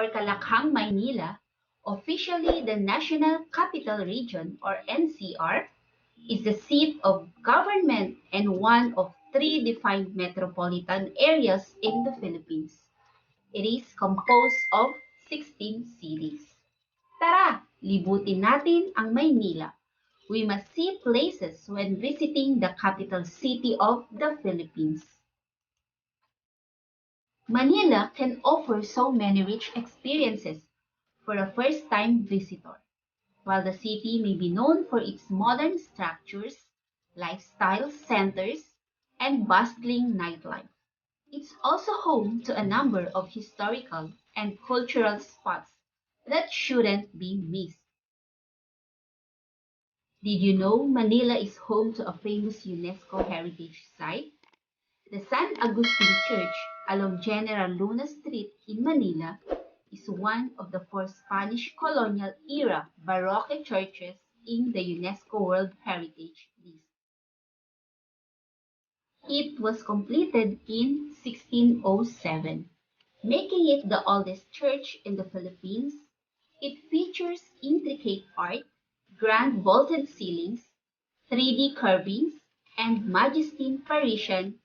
or Kalakhang, Maynila, officially the National Capital Region or NCR, is the seat of government and one of three defined metropolitan areas in the Philippines. It is composed of 16 cities. Tara, libutin natin ang Maynila. We must see places when visiting the capital city of the Philippines. Manila can offer so many rich experiences for a first-time visitor. While the city may be known for its modern structures, lifestyle centers, and bustling nightlife, it's also home to a number of historical and cultural spots that shouldn't be missed. Did you know Manila is home to a famous UNESCO heritage site? The San Agustin Church along General Luna Street in Manila is one of the four Spanish colonial-era Baroque churches in the UNESCO World Heritage List. It was completed in 1607, making it the oldest church in the Philippines. It features intricate art, grand vaulted ceilings, 3D carvings, and majesty Parisian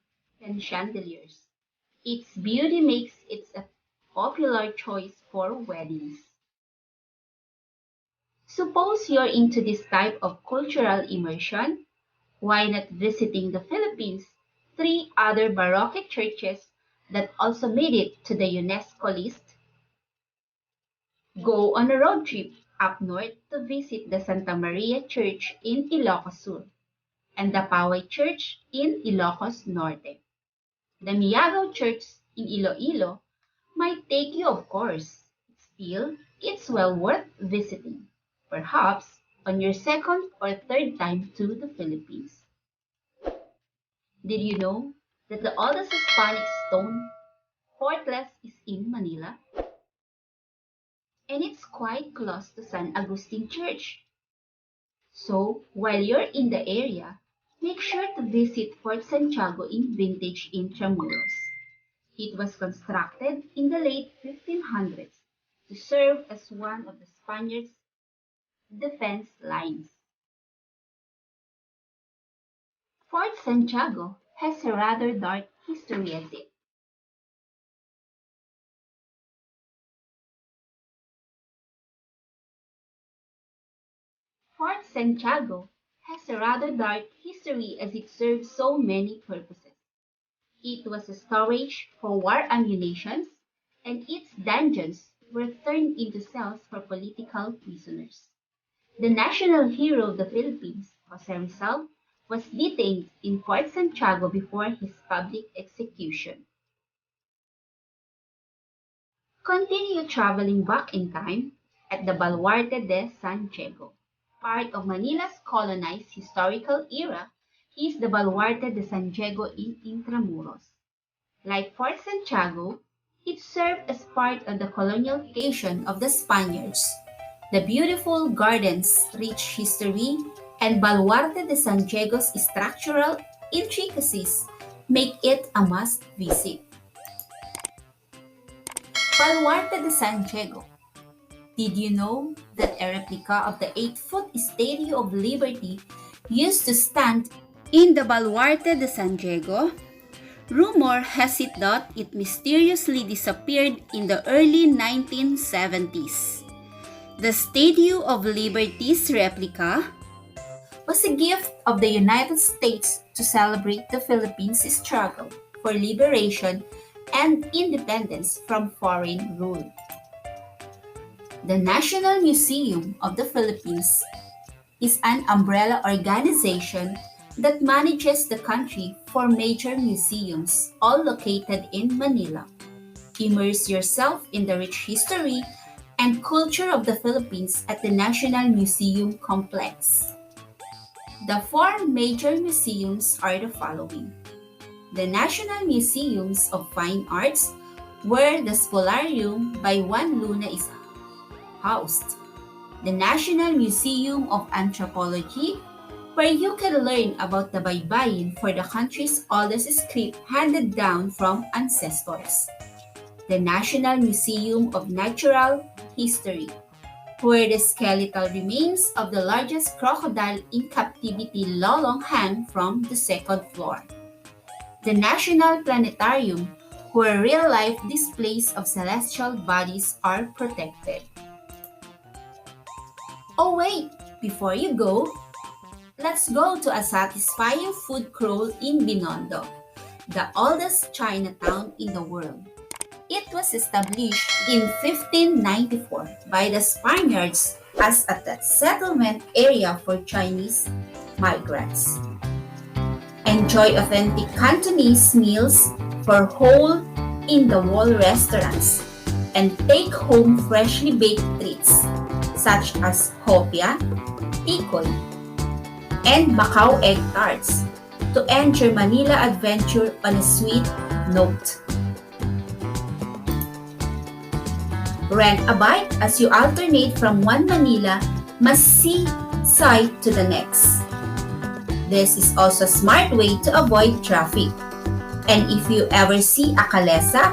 and chandeliers. Its beauty makes it a popular choice for weddings. Suppose you're into this type of cultural immersion, why not visiting the Philippines' three other Baroque churches that also made it to the UNESCO list? Go on a road trip up north to visit the Santa Maria Church in Ilocos Sur and the Poway Church in Ilocos Norte. The Miagaw Church in Iloilo might take you, of course. Still, it's well worth visiting, perhaps on your second or third time to the Philippines. Did you know that the oldest Hispanic stone fortress is in Manila? And it's quite close to San Agustin Church. So, while you're in the area, make sure to visit Fort Santiago in vintage Intramuros. It was constructed in the late 1500s to serve as one of the Spaniards' defense lines. Fort Santiago has a rather dark history as it. Fort Santiago has a rather dark history as it served so many purposes. It was a storage for war ammunition, and its dungeons were turned into cells for political prisoners. The national hero of the Philippines, Jose Rizal, was detained in Fort Santiago before his public execution. Continue traveling back in time at the Baluarte de Santiago. Part of Manila's colonized historical era is the Baluarte de Santiago in Intramuros. Like Fort Santiago, it served as part of the colonial vacation of the Spaniards. The beautiful gardens, rich history, and Baluarte de Santiago's structural intricacies make it a must-visit. Baluarte de Santiago. Did you know that a replica of the 8-foot Statue of Liberty used to stand in the Baluarte de Santiago? Rumor has it that it mysteriously disappeared in the early 1970s. The Statue of Liberty's replica was a gift of the United States to celebrate the Philippines' struggle for liberation and independence from foreign rule. The National Museum of the Philippines is an umbrella organization that manages the country for major museums, all located in Manila. Immerse yourself in the rich history and culture of the Philippines at the National Museum Complex. The four major museums are the following: the National Museums of Fine Arts, where the Spolarium by Juan Luna is housed; the National Museum of Anthropology, where you can learn about the baybayin for the country's oldest script handed down from ancestors; the National Museum of Natural History, where the skeletal remains of the largest crocodile in captivity lolong hang from the second floor. The National Planetarium, where real-life displays of celestial bodies are protected. Oh wait, before you go, let's go to a satisfying food crawl in Binondo, the oldest Chinatown in the world. It was established in 1594 by the Spaniards as a settlement area for Chinese migrants. Enjoy authentic Cantonese meals for hole-in-the-wall restaurants and take home freshly baked treats such as hopia, tikoy, and Macau egg tarts to end your Manila adventure on a sweet note. Rent a bike as you alternate from one Manila must-see site to the next. This is also a smart way to avoid traffic. And if you ever see a kalesa,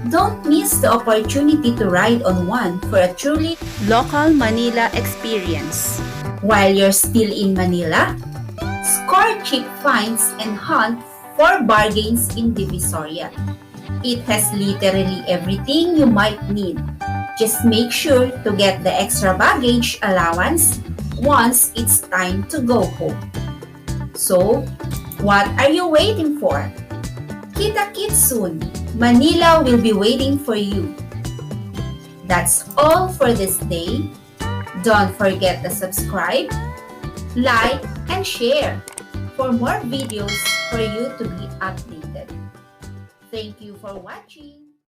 don't miss the opportunity to ride on one for a truly local Manila experience. While you're still in Manila, score cheap finds and hunt for bargains in Divisoria. It has literally everything you might need. Just make sure to get the extra baggage allowance once it's time to go home. So, what are you waiting for? Kita-kits soon. Manila will be waiting for you. That's all for this day. Don't forget to subscribe, like, and share for more videos for you to be updated. Thank you for watching.